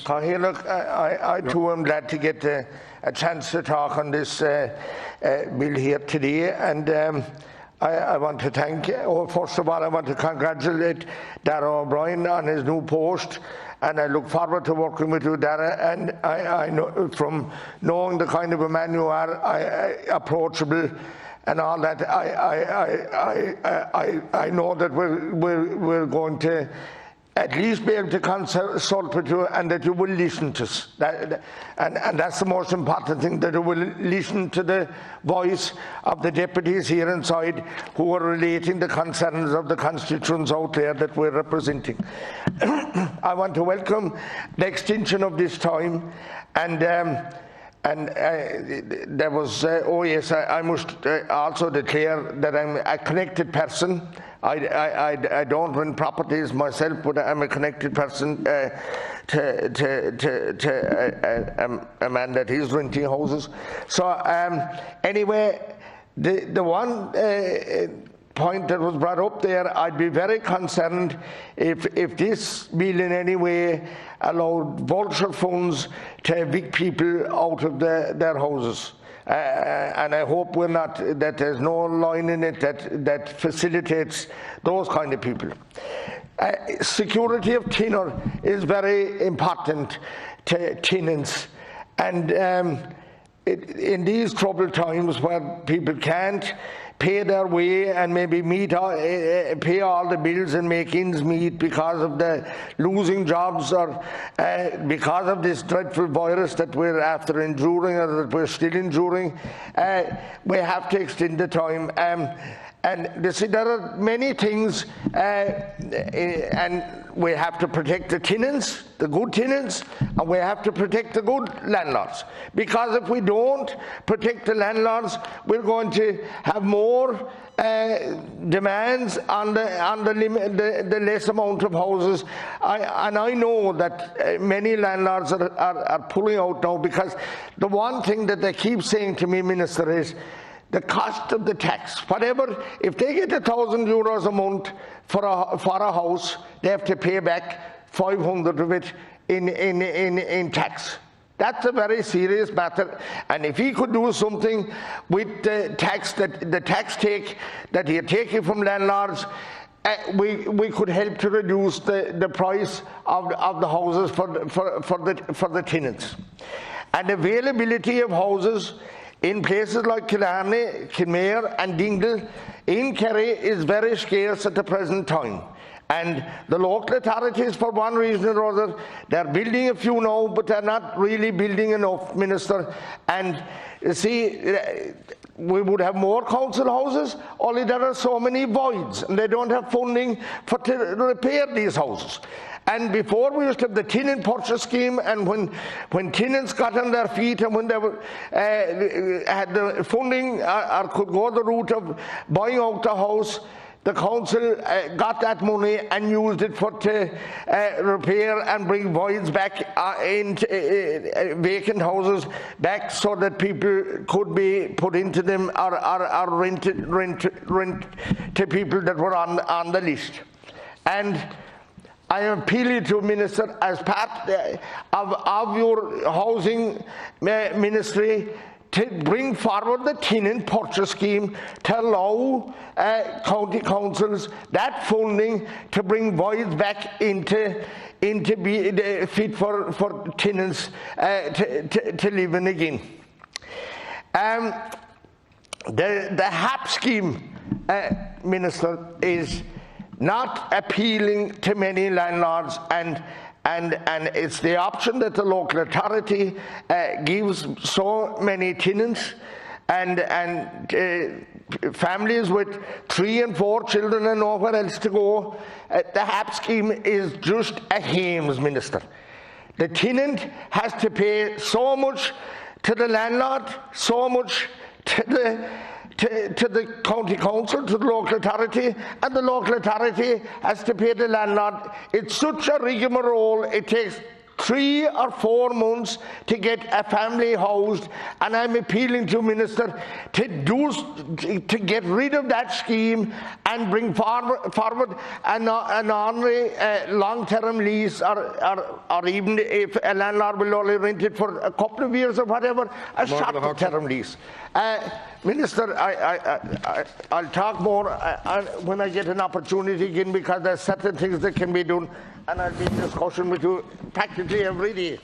Look, I too am glad to get a chance to talk on this bill here today, and I want to thank, first of all, I want to congratulate Darragh O'Brien on his new post, and I look forward to working with you, Darragh, and I know from knowing the kind of a man you are, approachable and all that, I know that we're going to at least be able to consult with you, and that you will listen to us. And that's the most important thing, that you will listen to the voice of the deputies here inside who are relating the concerns of the constituents out there that we're representing. I want to welcome the extension of this time, and there was, I must also declare that I'm a connected person. I don't run properties myself, but I'm a connected person to a man that is renting houses. So anyway, the one point that was brought up there, I'd be very concerned if this bill in any way allowed vulture funds to evict people out of their houses. And I hope that there's no line in it that facilitates those kind of people. Security of tenure is very important to tenants, and in these troubled times where people can't pay their way and maybe pay all the bills and make ends meet because of the losing jobs, or because of this dreadful virus that we're after enduring, or that we're still enduring, we have to extend the time. And you see, there are many things, and we have to protect the tenants, the good tenants, and we have to protect the good landlords. Because if we don't protect the landlords, we're going to have more demands on the less amount of houses. And I know that many landlords are pulling out now, because the one thing that they keep saying to me, Minister, is the cost of the tax. Whatever, if they get €1,000 a month for a house, they have to pay back 500 of it in tax. That's a very serious matter. And if he could do something with the tax take that he taking from landlords, we could help to reduce the price of the houses for the tenants. And availability of houses in places like Killarney, Kinmare and Dingle in Kerry is very scarce at the present time. And the local authorities, for one reason or other, they're building a few now, but they're not really building enough, Minister. And you see, we would have more council houses, only there are so many voids, and they don't have funding to repair these houses. And before, we used to have the tenant purchase scheme, and when tenants got on their feet, and when they had the funding or could go the route of buying out the house, the council got that money and used it to repair and bring voids back into vacant houses back, so that people could be put into them or rent to people that were on the list. And I am appealing to Minister, as part of your housing ministry, to bring forward the tenant purchase scheme to allow county councils that funding to bring voids back into be fit for tenants to live in again. The HAP scheme, Minister, is not appealing to many landlords, and it's the option that the local authority gives so many tenants and families with 3 and 4 children and nowhere else to go. The HAP scheme is just a hames, Minister. The tenant has to pay so much to the landlord, so much to the county council, to the local authority, and the local authority has to pay the landlord. It's such a rigmarole, it takes 3 or 4 months to get a family housed, and I'm appealing to Minister to get rid of that scheme and bring forward an ordinary long-term lease, or even if a landlord will only rent it for a couple of years or whatever, a short-term lease. Minister, I'll talk more when I get an opportunity again, because there's certain things that can be done, and I'll be in discussion with you practically every day.